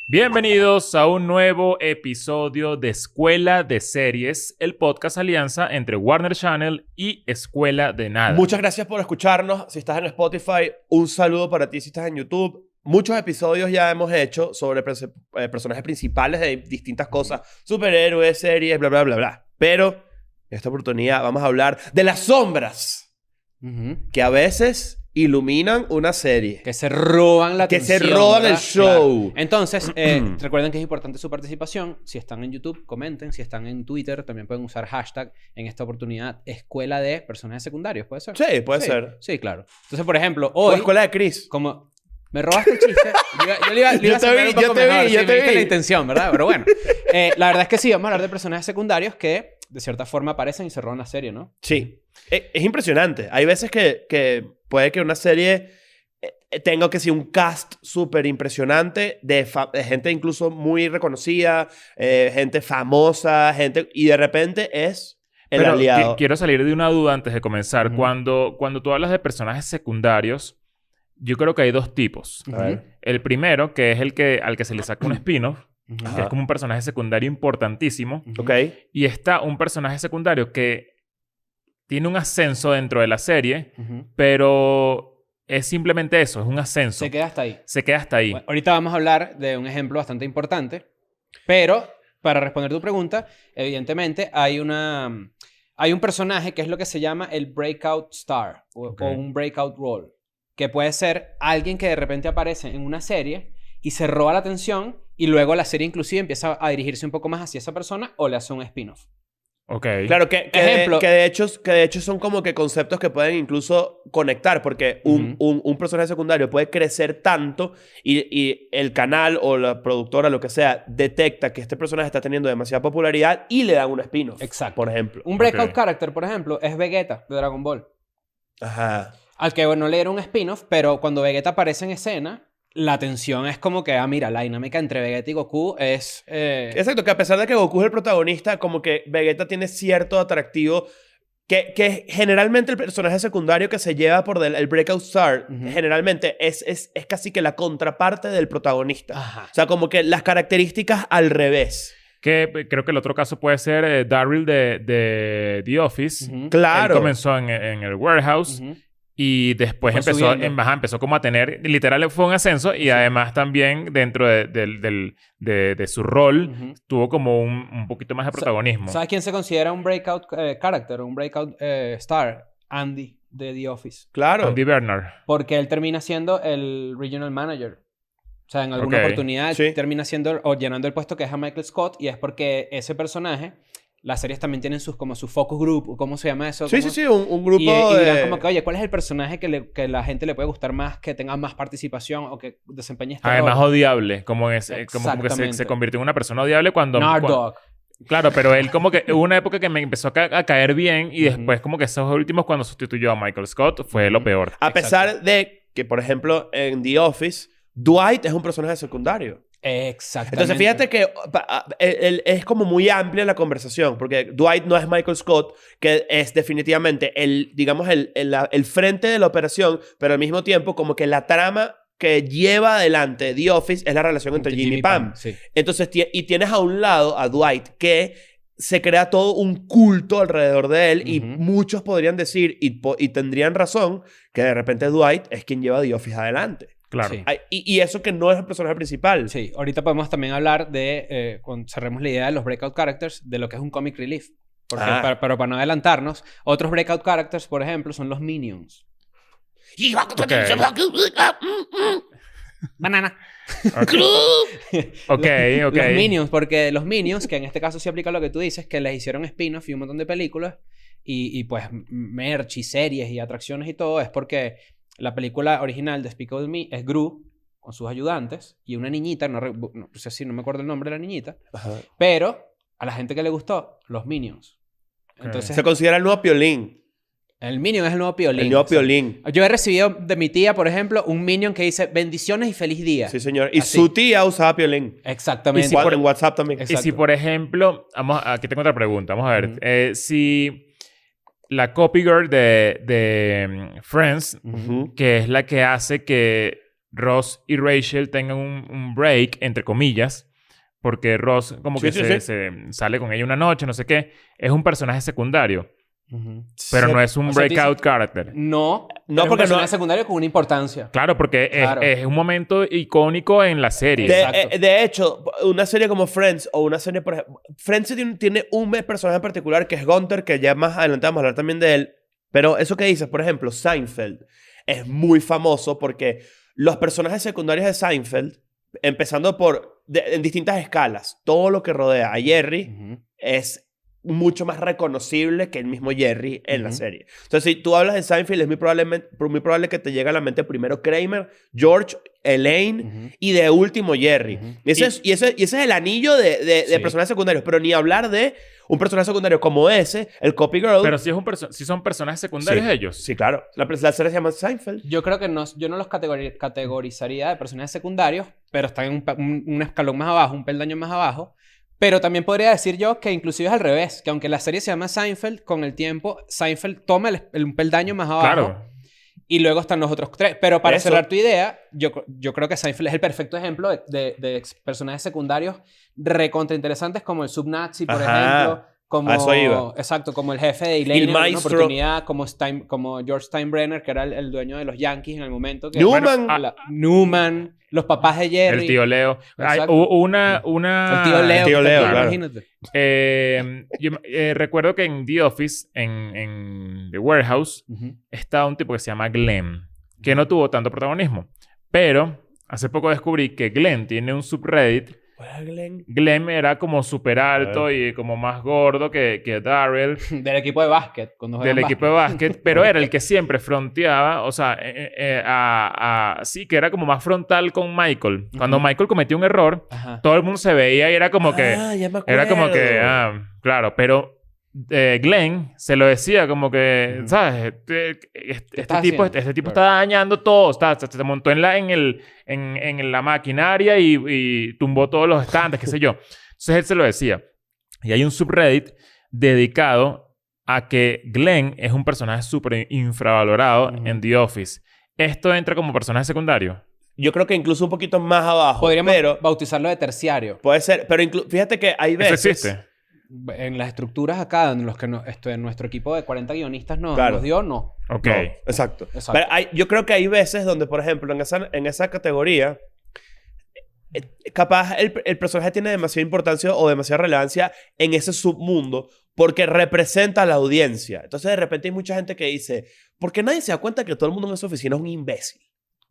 Bienvenidos a un nuevo episodio de Escuela de Series, el podcast alianza entre Warner Channel y Escuela de Nada. Muchas gracias por escucharnos. Si estás en Spotify, un saludo para ti si estás en YouTube. Muchos episodios ya hemos hecho sobre personajes principales de distintas cosas. Superhéroes, series, bla, bla, bla, bla. Pero en esta oportunidad vamos a hablar de las sombras que a veces iluminan una serie. Que se roban la atención. Que se roban ¿verdad? el show. Claro. Entonces, recuerden que es importante su participación. Si están en YouTube, comenten. Si están en Twitter, también pueden usar hashtag en esta oportunidad Escuela de Personajes Secundarios. ¿Puede ser? Sí, puede ser. Sí, claro. Entonces, por ejemplo, O hoy... Escuela de Chris. Como... Me robaste el chiste. Yo le iba a sembrar un poco mejor. Sí, me diste la intención, ¿verdad? Pero bueno. La verdad es que sí, vamos a hablar de personajes secundarios que de cierta forma aparecen y se roban la serie, ¿no? Sí. Es impresionante. Hay veces que puede que una serie tenga que ser un cast súper impresionante de gente incluso muy reconocida, gente famosa, gente... Y de repente es el Pero aliado. quiero salir de una duda antes de comenzar. Cuando tú hablas de personajes secundarios, yo creo que hay dos tipos. A ver. El primero, que es al que se le saca un spin-off, que Ajá. es como un personaje secundario importantísimo. Ok. Y está un personaje secundario que tiene un ascenso dentro de la serie, pero es simplemente eso, es un ascenso. Se queda hasta ahí. Se queda hasta ahí. Bueno, ahorita vamos a hablar de un ejemplo bastante importante, pero para responder tu pregunta, evidentemente hay un personaje que es lo que se llama el breakout star o un breakout role, que puede ser alguien que de repente aparece en una serie y se roba la atención y luego la serie inclusive empieza a dirigirse un poco más hacia esa persona o le hace un spin-off. Ok. Claro, que de hecho son como que conceptos que pueden incluso conectar, porque un personaje secundario puede crecer tanto y el canal o la productora, lo que sea, detecta que este personaje está teniendo demasiada popularidad y le dan un spin-off. Exacto. Por ejemplo. Un breakout character, por ejemplo, es Vegeta de Dragon Ball. Ajá. Al que no le dieron un spin-off, pero cuando Vegeta aparece en escena, la tensión es como que, mira, la dinámica entre Vegeta y Goku es... Exacto, que a pesar de que Goku es el protagonista, como que Vegeta tiene cierto atractivo que generalmente el personaje secundario que se lleva por el Breakout Star, generalmente es casi que la contraparte del protagonista. Ajá. O sea, como que las características al revés. Que creo que el otro caso puede ser Daryl de The Office. Claro. Él comenzó en el warehouse. Y después empezó como a tener... Literal fue un ascenso. Y además también dentro de su rol tuvo como un poquito más de protagonismo. ¿Sabes quién se considera un breakout character? Un breakout star. Andy de The Office. Claro. Andy Bernard. Porque él termina siendo el regional manager. O sea, en alguna oportunidad Sí. termina siendo o llenando el puesto que es a Michael Scott. Y es porque ese personaje... Las series también tienen su focus group. ¿Cómo se llama eso? Sí, un grupo y dirán de... como que, oye, ¿cuál es el personaje que la gente le puede gustar más, que tenga más participación o que desempeñe este Además rol? odiable. Como que se convirtió en una persona odiable cuando... Nardog. Claro, pero él como que... Hubo una época que me empezó a caer bien. Y después como que esos últimos cuando sustituyó a Michael Scott fue lo peor. A pesar de que, por ejemplo, en The Office, Dwight es un personaje secundario. Exactamente. Entonces, fíjate que es como muy amplia la conversación, porque Dwight no es Michael Scott, que es definitivamente digamos, el frente de la operación, pero al mismo tiempo como que la trama que lleva adelante The Office es la relación entre Jimmy y Pam. Sí. Entonces, y tienes a un lado a Dwight que se crea todo un culto alrededor de él y muchos podrían decir, y tendrían razón, que de repente Dwight es quien lleva The Office adelante. Claro. Sí. Y eso que no es el personaje principal. Sí. Ahorita podemos también hablar de, cuando cerremos la idea de los breakout characters, de lo que es un comic relief. Porque, pero para no adelantarnos, otros breakout characters, por ejemplo, son los Minions. Banana. Ok. Los Minions, porque los Minions, que en este caso sí aplica lo que tú dices, que les hicieron spin-off y un montón de películas, y pues merch y series y atracciones y todo, es porque la película original de Despicable Me es Gru con sus ayudantes y una niñita, no sé si no me acuerdo el nombre de la niñita, pero a la gente que le gustó, los Minions. Entonces, se considera el nuevo Piolín. el Minion es el nuevo Piolín. El nuevo Piolín. Yo he recibido de mi tía, por ejemplo, un Minion que dice bendiciones y feliz día. Sí, señor. Y así. su tía usaba Piolín. Exactamente. En WhatsApp también. Exacto. Y si, por ejemplo... aquí tengo otra pregunta. Vamos a ver. Si la copy girl de Friends, que es la que hace que Ross y Rachel tengan un break, entre comillas, porque Ross como que se sale con ella una noche, no sé qué. Es un personaje secundario. Pero no es un breakout character. No, porque es un personaje secundario con una importancia. Claro, porque es un momento icónico en la serie. De hecho, una serie como Friends o una serie, por ejemplo... Friends tiene un personaje en particular que es Gunther, que ya más adelante vamos a hablar también de él. Pero eso que dices, por ejemplo, Seinfeld es muy famoso porque los personajes secundarios de Seinfeld, empezando en distintas escalas, todo lo que rodea a Jerry es mucho más reconocible que el mismo Jerry en la serie. Entonces, si tú hablas de Seinfeld, es muy probable que te llegue a la mente primero Kramer, George, Elaine y de último Jerry. Y ese es el anillo de personajes secundarios. Pero ni hablar de un personaje secundario como ese, el Copy Girl. Pero si son personajes secundarios ellos. Sí, claro. La serie se llama Seinfeld. Yo creo que yo no los categorizaría de personajes secundarios, pero están en un escalón más abajo, un peldaño más abajo. Pero también podría decir yo que inclusive es al revés. Que aunque la serie se llama Seinfeld, con el tiempo Seinfeld toma un peldaño más abajo. Claro. Y luego están los otros tres. Pero para cerrar tu idea, yo creo que Seinfeld es el perfecto ejemplo de personajes secundarios recontra interesantes como el subnazi, por ejemplo. Como, a eso iba. Exacto, como el jefe de Elaine en una oportunidad, como George Steinbrenner, que era el dueño de los Yankees en el momento. Que, Newman, los papás de Jerry. El tío Leo. El tío Leo, claro. Imagínate. Yo recuerdo que en The Office, en The Warehouse, estaba un tipo que se llama Glenn, que no tuvo tanto protagonismo. Pero hace poco descubrí que Glenn tiene un subreddit. Glenn era como súper alto y como más gordo que Darryl. Del equipo de básquet. Del equipo de básquet. Pero era el que siempre fronteaba, o sea, sí, que era como más frontal con Michael. Cuando Michael cometió un error, todo el mundo se veía y era como que... ya me acuerdo. Era como que... claro, Glenn se lo decía como que, ¿sabes? Este tipo está dañando todo. Se montó en la maquinaria y tumbó todos los estantes, qué sé yo. Entonces él se lo decía. Y hay un subreddit dedicado a que Glenn es un personaje súper infravalorado en The Office. ¿Esto entra como personaje secundario? Yo creo que incluso un poquito más abajo. Podríamos bautizarlo de terciario. Puede ser, pero fíjate que hay veces... ¿Eso existe? En las estructuras acá, en los que en nuestro equipo de 40 guionistas nos dio, no. Ok. No, exacto. Pero yo creo que hay veces donde, por ejemplo, en esa categoría, capaz el personaje tiene demasiada importancia o demasiada relevancia en ese submundo porque representa a la audiencia. Entonces, de repente hay mucha gente que dice, ¿por qué nadie se da cuenta que todo el mundo en esa oficina es un imbécil?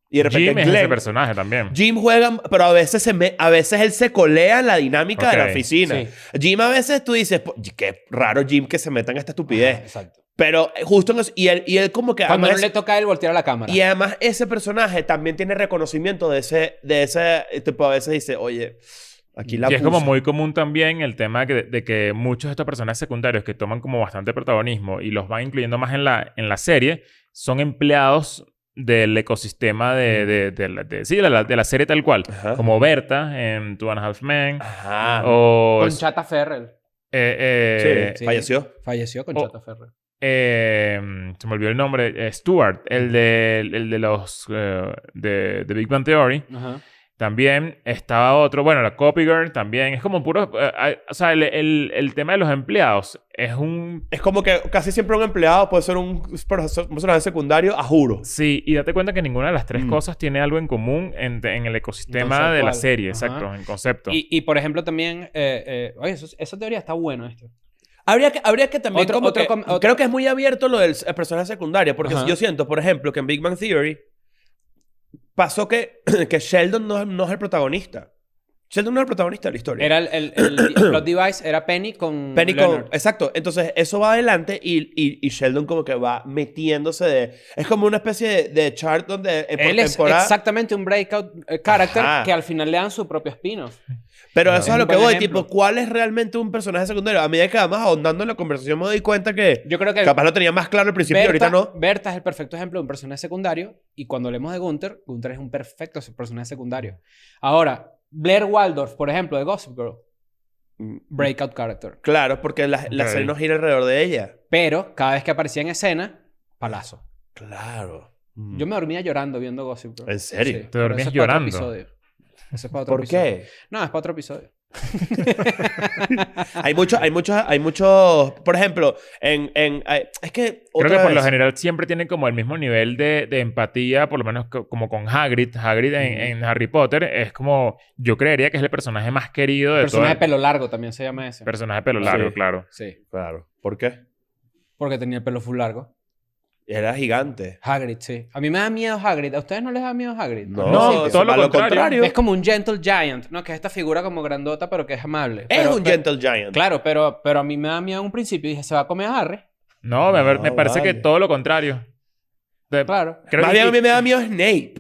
Y de repente Jim es ese personaje también. Jim juega, pero a veces él se colea en la dinámica de la oficina. Sí. Jim a veces tú dices, qué raro Jim que se meta en esta estupidez. Exacto. Pero justo en eso, y él como que... Cuando no le toca a él voltear a la cámara. Y además ese personaje también tiene reconocimiento de ese tipo. A veces dice, oye, aquí la puse. Y es como muy común también el tema de que muchos de estos personajes secundarios que toman como bastante protagonismo y los van incluyendo más en la serie son empleados del ecosistema de la serie tal cual. Ajá. Como Berta en Two and a Half Men. Ajá. O... Conchata Ferrell. Sí. Falleció. Falleció Conchata Ferrell. Se me olvidó el nombre. Stuart. El de los... de Big Bang Theory. Ajá. También estaba otro... Bueno, la Copy Girl también. Es como puro... o sea, el tema de los empleados es un... Es como que casi siempre un empleado puede ser un personaje secundario, a juro. Sí. Y date cuenta que ninguna de las tres cosas tiene algo en común en el ecosistema de la serie. Ajá. Exacto. En concepto. Y por ejemplo también... oye, esa teoría está buena esto. Habría que también... creo que es muy abierto lo del personaje secundario. Porque yo siento, por ejemplo, que en Big Bang Theory... pasó que Sheldon no es el protagonista. Sheldon no es el protagonista de la historia. Era el plot device, era Penny con Leonard. Exacto. Entonces, eso va adelante y Sheldon como que va metiéndose es como una especie de chart donde... Él es exactamente un breakout character que al final le dan su propio spin-off. Pero eso es a lo que voy. Ejemplo. Tipo, ¿cuál es realmente un personaje secundario? A medida que vamos ahondando en la conversación me doy cuenta que... Yo creo que... capaz lo tenía más claro al principio y ahorita no. Berta es el perfecto ejemplo de un personaje secundario. Y cuando hablemos de Gunther es un perfecto personaje secundario. Ahora... Blair Waldorf, por ejemplo, de Gossip Girl. Breakout character. Claro, porque la serie no gira alrededor de ella. Pero cada vez que aparecía en escena, palazo. Claro. Yo me dormía llorando viendo Gossip Girl. ¿En serio? Sí. ¿Te dormías Pero eso es para otro llorando? episodio. Eso es para otro ¿Por episodio. qué? No, es para otro episodio. Hay muchos... Por ejemplo, es que... Creo que otra por lo vez- general siempre tienen como el mismo nivel de empatía, por lo menos como con Hagrid. Hagrid en Harry Potter es como... Yo creería que es el personaje más querido de todo Personaje de el... pelo largo también se llama ese. Personaje de pelo largo, Sí. claro. Sí. Claro. ¿Por qué? Porque tenía el pelo full largo. Era gigante. Hagrid, sí. A mí me da miedo Hagrid. ¿A ustedes no les da miedo Hagrid? No, No, todo lo a contrario. Es como un Gentle Giant, ¿no? Que es esta figura como grandota, pero que es amable. Es un Gentle Giant. Claro, pero a mí me da miedo en un principio. Dije, ¿se va a comer a Harry? No, me parece vale. que todo lo contrario. Claro. Creo Más que- bien a mí me da miedo Snape.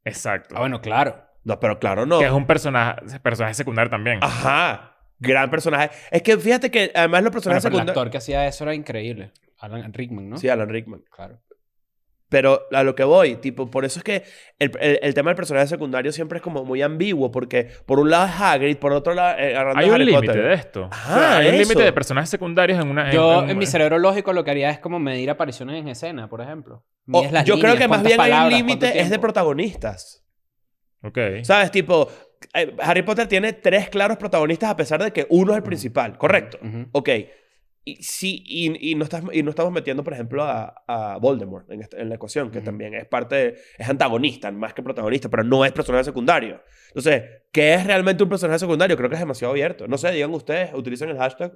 Exacto. Ah, bueno, claro. No, pero claro, no. Que es un personaje secundario también. Ajá. Gran personaje. Es que fíjate que además los Bueno, personajes pero el secundarios... actor que hacía eso era increíble. Alan Rickman, ¿no? Sí, Alan Rickman. Claro. Pero a lo que voy, tipo, por eso es que el tema del personaje secundario siempre es como muy ambiguo, porque por un lado es Hagrid, por otro lado agarrando Hay a un Harry límite Potter. de esto. Ajá, hay un eso. límite de personajes secundarios en una... Yo, en mi cerebro lógico, lo que haría es como medir apariciones en escena, por ejemplo. O- Mides las yo creo líneas, que más cuántas bien hay un palabras, límite cuánto es de tiempo. protagonistas. Ok. ¿Sabes? Tipo, Harry Potter tiene 3 claros protagonistas a pesar de que uno es el principal. Correcto. Ujú. Ok. Y, sí, y no estamos metiendo, por ejemplo, a Voldemort en la ecuación, que también es es antagonista, más que protagonista, pero no es personaje secundario. Entonces, ¿qué es realmente un personaje secundario? Creo que es demasiado abierto. No sé, digan ustedes, utilicen el hashtag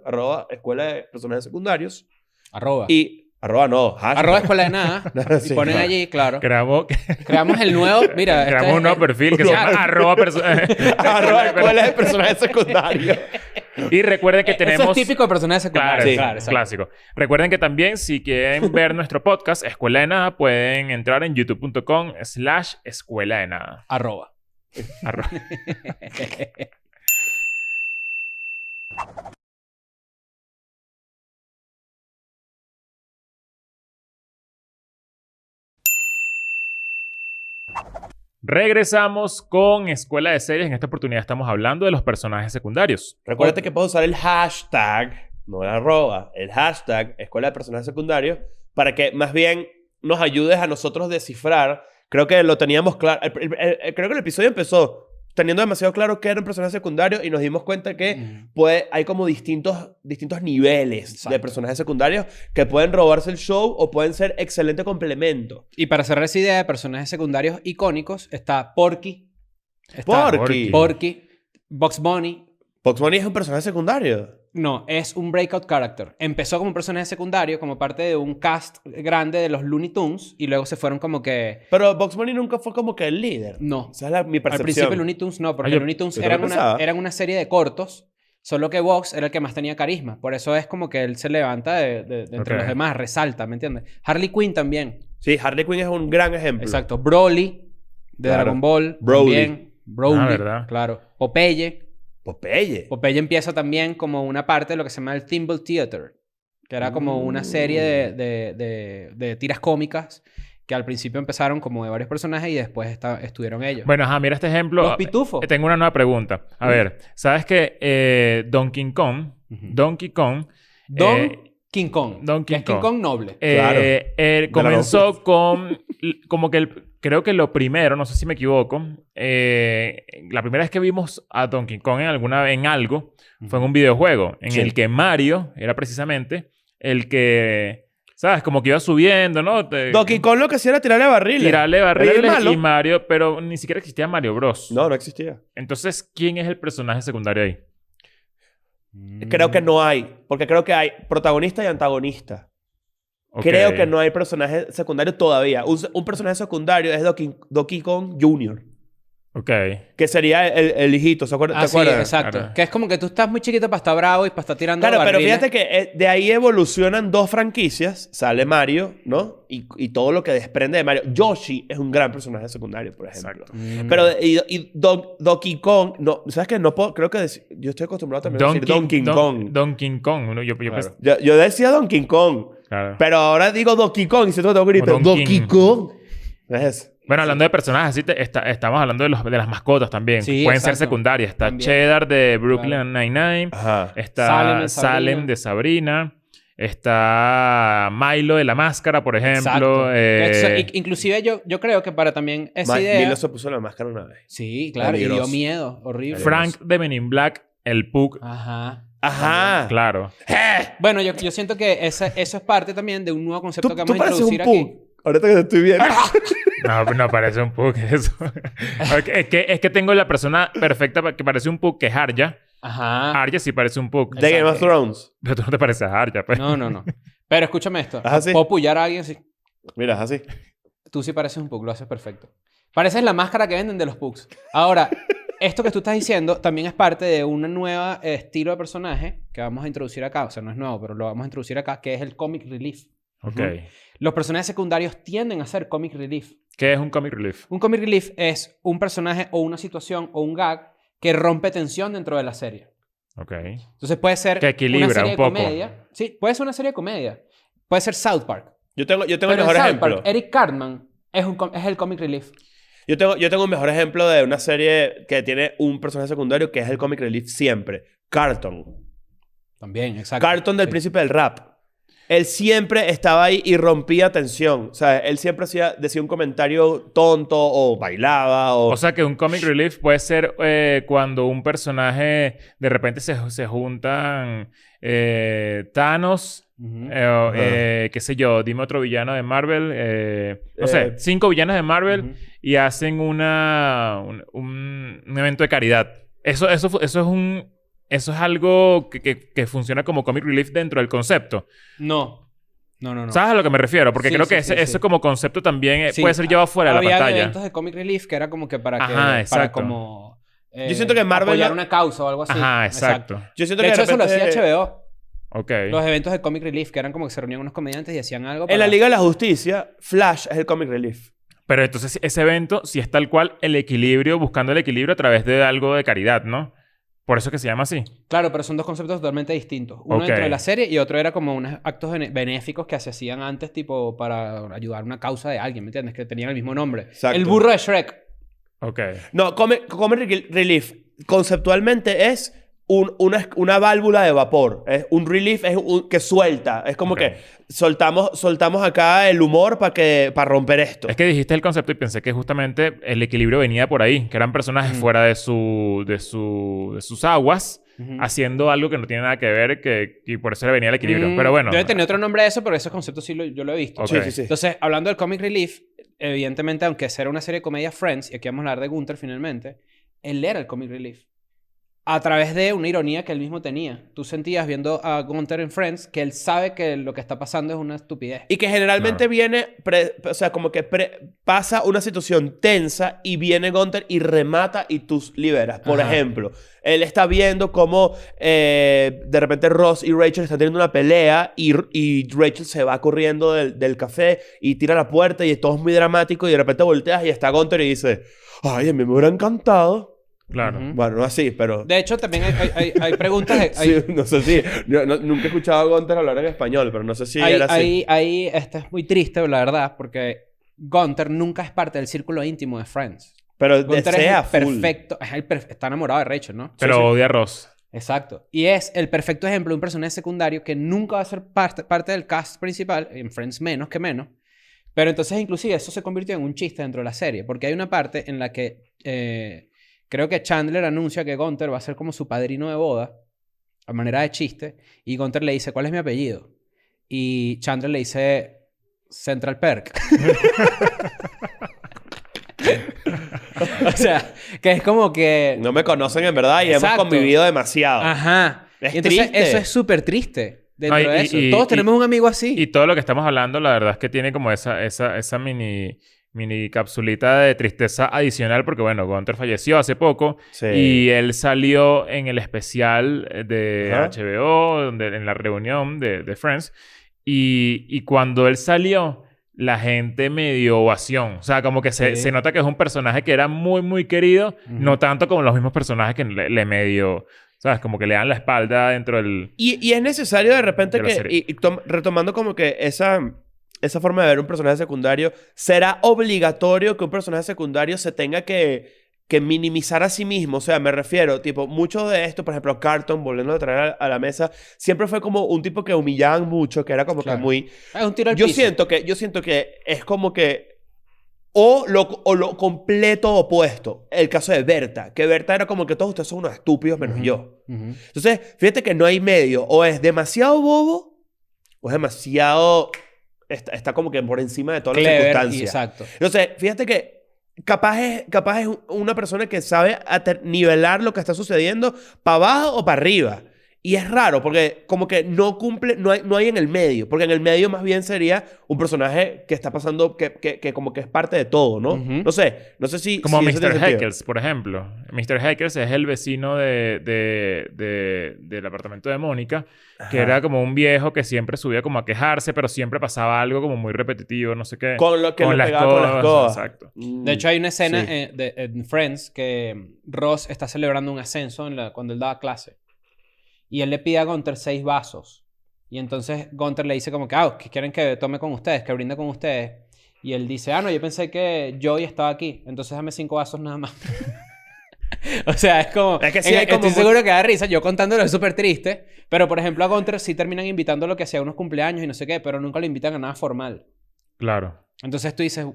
@escuela de personajes secundarios Arroba. y no, hashtag. Arroba escuela de nada. Sí, y ponen claro. allí, claro. Creamos Creamos el nuevo... Mira, un nuevo perfil que se llama Escuela de personajes secundarios. Y recuerden que tenemos... Eso es típico de personajes Claro, secundarios. sí, Claro, exacto. clásico. Recuerden que también, si quieren ver nuestro podcast, Escuela de Nada, pueden entrar en youtube.com/Escuela de Nada. Arroba. Regresamos con Escuela de Series. En esta oportunidad estamos hablando de los personajes secundarios. Recuerda que puedes usar el hashtag, no el arroba, el hashtag escuela de personajes secundarios para que más bien nos ayudes a nosotros descifrar. Creo que lo teníamos claro. Creo que el episodio empezó teniendo demasiado claro qué era un personaje secundario y nos dimos cuenta que hay como distintos niveles Exacto. de personajes secundarios que pueden robarse el show o pueden ser excelente complemento. Y para cerrar esa idea de personajes secundarios icónicos, está Porky. Está Porky. Bugs Bunny. Bugs Bunny es un personaje secundario. No, es un breakout character. Empezó como un personaje secundario, como parte de un cast grande de los Looney Tunes, y luego se fueron como que... Pero Bugs Bunny nunca fue como que el líder. No. Esa es mi Al percepción. principio Looney Tunes no, porque yo- Looney Tunes yo también pensaba. eran una serie de cortos, solo que Bugs era el que más tenía carisma. Por eso es como que él se levanta de entre Ok. los demás, resalta, ¿me entiendes? Harley Quinn también. Sí, Harley Quinn es un gran ejemplo. Exacto. Broly, de Claro. Dragon Ball. Broly. También. Broly. Ah, ¿verdad? Claro. Popeye. Popeye. Popeye empieza también como una parte de lo que se llama el Thimble Theater, que era como una serie de tiras cómicas que al principio empezaron como de varios personajes y después estuvieron ellos. Bueno, mira este ejemplo. Los pitufos. Tengo una nueva pregunta. A ver, ¿sabes que Donkey Kong... Ujú. Donkey Kong... King Kong. Donkey que es King Kong. Kong noble. Claro. Comenzó con... Como que creo que lo primero, no sé si me equivoco, la primera vez que vimos a Donkey Kong en algo fue en un videojuego en Sí. el que Mario era precisamente el que, ¿sabes? Como que iba subiendo, ¿no? Donkey Kong lo que hacía era tirarle barriles. Tirarle Era el barriles malo. y Mario, pero ni siquiera existía Mario Bros. No, no existía. Entonces, ¿quién es el personaje secundario ahí? Creo que no hay. Porque creo que hay protagonista y antagonista. Ok. Creo que no hay personaje secundario todavía. Un personaje secundario es Donkey Kong Jr. Ok. Que sería el hijito. ¿Te acuerdas? Sí, exacto. Claro. Que es como que tú estás muy chiquito para estar bravo y para estar tirando Claro, pero barriles. fíjate que de ahí evolucionan 2 franquicias. Sale Mario, ¿no? Y todo lo que desprende de Mario. Yoshi es un gran personaje secundario, por ejemplo. Exacto. Pero Donkey Kong, no, ¿sabes qué? No puedo, creo que yo estoy acostumbrado también a decir Donkey Kong. Donkey Kong. ¿No? Yo Claro. pensé- Yo decía Donkey Kong, claro. pero ahora digo Donkey Kong y siento que tengo que gritar O Donkey. Donkey Kong. Es eso. Bueno, hablando de personajes, así estamos hablando de las mascotas también. Sí, Pueden ser exacto. secundarias. Está También. Cheddar de Brooklyn Nine-Nine. Ajá. Está Salem Salem de Sabrina. Está Milo de la Máscara, por ejemplo. Inclusive yo creo que para también esa idea... Milo se puso la máscara una vez. Sí, claro. Y dio miedo. Horrible. Frank de Men in Black, el Pug. Ajá. Claro. Bueno, yo siento que eso es parte también de un nuevo concepto que vamos a introducir aquí. Ahorita que te estoy viendo. No parece un Pug eso. es que tengo la persona perfecta que parece un Pug, que es Arya. Ajá. Arya sí parece un Pug. De Game of Thrones. Pero tú no te pareces a Arya, pues. No. Pero escúchame esto. ¿Así? ¿Puedo pullar a alguien? Sí. Mira, es así. Tú sí pareces un Pug, lo haces perfecto. Pareces la máscara que venden de los Pugs. Ahora, esto que tú estás diciendo también es parte de un nuevo estilo de personaje que vamos a introducir acá. O sea, no es nuevo, pero lo vamos a introducir acá, que es el comic relief. Ok. Los personajes secundarios tienden a ser comic relief. ¿Qué es un comic relief? Un comic relief es un personaje o una situación o un gag que rompe tensión dentro de la serie. Ok. Entonces puede ser que equilibra una serie un poco. de comedia. Sí, puede ser una serie de comedia. Puede ser South Park. Yo tengo Pero el mejor en South ejemplo. Park, Eric Cartman es el comic relief. Yo tengo un mejor ejemplo de una serie que tiene un personaje secundario que es el comic relief siempre. Carlton. También, exacto. Carlton del Príncipe del Rap. Él siempre estaba ahí y rompía tensión. O sea, él siempre decía un comentario tonto o bailaba o... O sea, que un comic relief puede ser cuando un personaje de repente se juntan Thanos, qué sé yo, dime otro villano de Marvel, no sé, 5 villanos de Marvel y hacen un evento de caridad. Eso es algo que funciona como comic relief dentro del concepto. No. ¿Sabes a lo que me refiero? Porque creo que ese como concepto también puede ser llevado fuera de la pantalla. Había eventos de comic relief que era como que para exacto. como... yo siento que Marvel... apoyar una causa o algo así. Ajá, exacto. Yo siento de que hecho, eso lo hacía HBO. Ok. Los eventos de comic relief que eran como que se reunían unos comediantes y hacían algo para... En la Liga de la Justicia, Flash es el comic relief. Pero entonces ese evento sí es tal cual el equilibrio, buscando el equilibrio a través de algo de caridad, ¿no? Por eso es que se llama así. Claro, pero son dos conceptos totalmente distintos. Uno dentro de la serie y otro era como unos actos benéficos que se hacían antes, tipo para ayudar a una causa de alguien, ¿me entiendes? Que tenían el mismo nombre. Exacto. El burro de Shrek. Ok. No, comic relief conceptualmente es una válvula de vapor. Un relief es que suelta. Es como que soltamos acá el humor para romper esto. Es que dijiste el concepto y pensé que justamente el equilibrio venía por ahí. Que eran personajes fuera de sus aguas haciendo algo que no tiene nada que ver y por eso le venía el equilibrio. Pero bueno. Debe tener otro nombre de eso, pero ese concepto sí yo lo he visto. Okay. Sí. Entonces, hablando del comic relief, evidentemente, aunque sea una serie de comedia Friends, y aquí vamos a hablar de Gunther finalmente, él era el comic relief. A través de una ironía que él mismo tenía. Tú sentías viendo a Gunther en Friends que él sabe que lo que está pasando es una estupidez. Y que generalmente viene... o sea, como que pasa una situación tensa y viene Gunther y remata y tú liberas. Por ejemplo, él está viendo cómo de repente Ross y Rachel están teniendo una pelea y Rachel se va corriendo del café y tira la puerta y todo es muy dramático y de repente volteas y está Gunther y dice... Ay, a mí me hubiera encantado... Claro. Bueno, no así, pero... De hecho, también hay preguntas... Sí, no sé si... nunca he escuchado a Gunther hablar en español, pero no sé si era así. Esto es muy triste, la verdad, porque Gunther nunca es parte del círculo íntimo de Friends. Pero Gunther desea es el perfecto... Está enamorado de Rachel, ¿no? Pero odia a Ross. Exacto. Y es el perfecto ejemplo de un personaje secundario que nunca va a ser parte del cast principal, en Friends menos que menos. Pero entonces, inclusive, eso se convirtió en un chiste dentro de la serie. Porque hay una parte en la que... creo que Chandler anuncia que Gunther va a ser como su padrino de boda, a manera de chiste, y Gunther le dice, ¿cuál es mi apellido? Y Chandler le dice, Central Perk. O sea, que es como que... No me conocen en verdad y Exacto. hemos convivido demasiado. Ajá. Es Y entonces triste. eso es súper triste dentro de eso. Todos tenemos un amigo así. Y todo lo que estamos hablando, la verdad es que tiene como esa mini capsulita de tristeza adicional porque, bueno, Gunther falleció hace poco y él salió en el especial de HBO, en la reunión de Friends y cuando él salió, la gente me dio ovación. O sea, como que se nota que es un personaje que era muy, muy querido, no tanto como los mismos personajes que le medio... ¿Sabes? Como que le dan la espalda dentro del... Y es necesario de repente de la serie. retomando como que esa forma de ver un personaje secundario, será obligatorio que un personaje secundario se tenga que minimizar a sí mismo. O sea, me refiero, tipo, mucho de esto, por ejemplo, Carlton, volviendo a traer a la mesa, siempre fue como un tipo que humillaban mucho, que era como que muy... Es un tiro al yo piso. siento que es como que o lo completo opuesto. El caso de Berta, que Berta era como que todos ustedes son unos estúpidos menos yo. Entonces, fíjate que no hay medio. O es demasiado bobo o es demasiado... Está como que por encima de todas las circunstancias. Exacto. Entonces, fíjate que capaz es una persona que sabe nivelar lo que está sucediendo para abajo o para arriba. Y es raro porque como que no cumple, no hay en el medio. Porque en el medio más bien sería un personaje que está pasando, que como que es parte de todo, ¿no? No sé si... Como si eso tiene Mr. sentido. Heckles, por ejemplo. Mr. Heckles es el vecino del apartamento de Mónica, que era como un viejo que siempre subía como a quejarse, pero siempre pasaba algo como muy repetitivo, no sé qué. Con lo que le pegaba con las cosas. Exacto. De hecho, hay una escena Sí. en Friends que Ross está celebrando un ascenso cuando él daba clase. Y él le pide a Gunther 6 vasos. Y entonces Gunther le dice como que, ¿qué quieren que tome con ustedes? Que brinde con ustedes. Y él dice, no, yo pensé que Joey estaba aquí. Entonces dame 5 vasos nada más. O sea, es como... Es que sí hay como estoy seguro que da risa. Yo contándolo es súper triste. Pero, por ejemplo, a Gunther sí terminan invitándolo que hacía unos cumpleaños y no sé qué. Pero nunca lo invitan a nada formal. Claro. Entonces tú dices...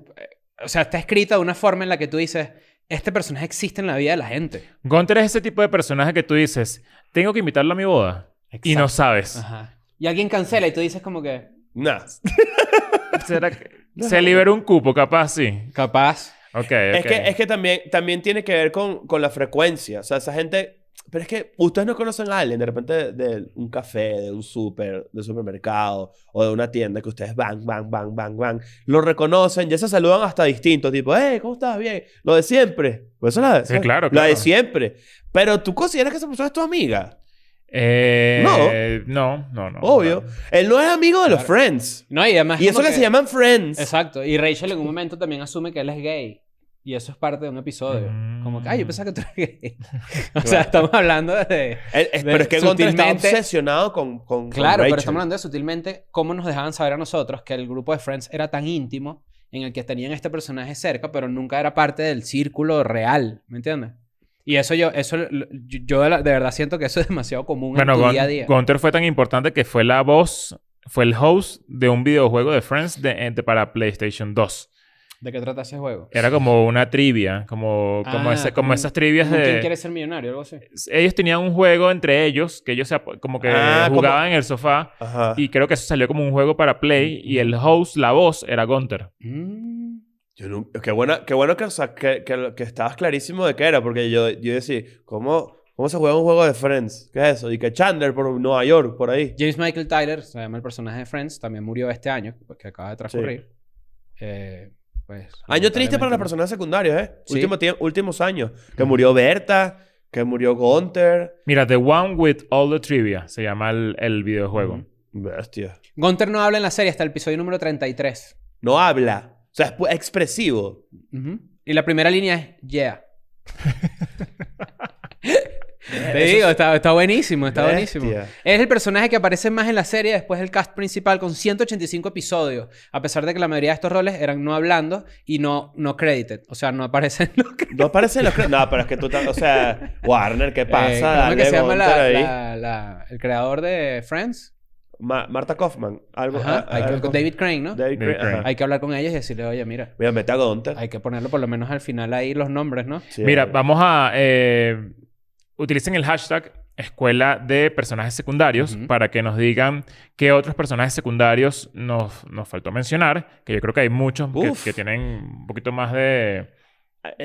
O sea, está escrita de una forma en la que tú dices... Este personaje existe en la vida de la gente. Gunther es ese tipo de personaje que tú dices, tengo que invitarlo a mi boda. Exacto. Y no sabes. Ajá. Y alguien cancela y tú dices como que... Nah. ¿Será que se liberó un cupo? Capaz sí. Capaz. Ok. Es que también tiene que ver con la frecuencia. O sea, esa gente... Pero es que ustedes no conocen a alguien de repente de un café, de un supermercado o de una tienda que ustedes van. Lo reconocen, ya se saludan hasta distintos. Tipo, ¿cómo estás? Bien. Lo de siempre. Pues eso Sí, claro. Lo de siempre. Pero tú consideras que esa persona es tu amiga. No. Obvio. Claro. Él no es amigo de los friends. No, y además... Y eso como que se llaman friends. Exacto. Y Rachel en un momento también asume que él es gay. Y eso es parte de un episodio. Como que, yo pensaba que tú eres gay. O sea, estamos hablando de Pero es que Gunther está sutilmente... obsesionado con Claro, Rachel. pero estamos hablando de sutilmente cómo nos dejaban saber a nosotros que el grupo de Friends era tan íntimo en el que tenían este personaje cerca, pero nunca era parte del círculo real. ¿Me entiendes? Y yo de verdad siento que eso es demasiado común en tu día a día. Gunther fue tan importante que fue la voz, fue el host de un videojuego de Friends para PlayStation 2. ¿De qué trata ese juego? Era como una trivia, como esas trivias de... ¿Quién quiere ser millonario? Algo así. Ellos tenían un juego entre ellos, que ellos como que jugaban en el sofá. Ajá. Y creo que eso salió como un juego para Play. Y el host, la voz, era Gunther. Qué bueno que estabas clarísimo de qué era, porque yo decía, ¿cómo se juega un juego de Friends? ¿Qué es eso? Y que Chandler por Nueva York, por ahí. James Michael Tyler, se llama el personaje de Friends, también murió este año, que acaba de transcurrir. Pues, año triste para las personas secundarias, ¿eh? Sí. Últimos años. Que murió Berta, que murió Gunther. Mira, The One with All the Trivia se llama el videojuego. Bestia. Gunther no habla en la serie hasta el episodio número 33. No habla. O sea, es expresivo. Y la primera línea es yeah. Te digo, está buenísimo, está buenísimo. Es el personaje que aparece más en la serie después del cast principal con 185 episodios. A pesar de que la mayoría de estos roles eran no hablando y no credited. O sea, no aparecen los créditos. No aparecen los créditos. No, pero es que tú... O sea, Warner, ¿qué pasa? ¿Cómo es que se llama ahí. el creador de Friends? Marta Kaufman. Algo, Con David Crane, ¿no? David Crane. Crane. Hay que hablar con ellos y decirle, oye, mira, Mete a Gunther. hay que ponerlo por lo menos al final ahí los nombres, ¿no? Sí. Mira, vamos a... utilicen el hashtag escuela de personajes secundarios para que nos digan qué otros personajes secundarios nos faltó mencionar. Que yo creo que hay muchos que tienen un poquito más de...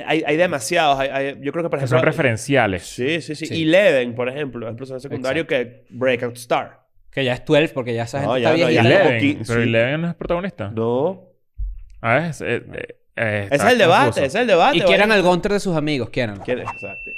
Hay demasiados. Yo creo que, por que ejemplo... son referenciales. Sí. Eleven, por ejemplo, es el personaje secundario que Breakout Star. Que ya es 12 porque ya esa gente ya está no, viejita. ya Eleven. Sí. Pero Eleven no es protagonista. No. A ver, Ese es el debate, confuso. ese es el debate. Y quieran al Gunther de sus amigos, quieran. Exacto.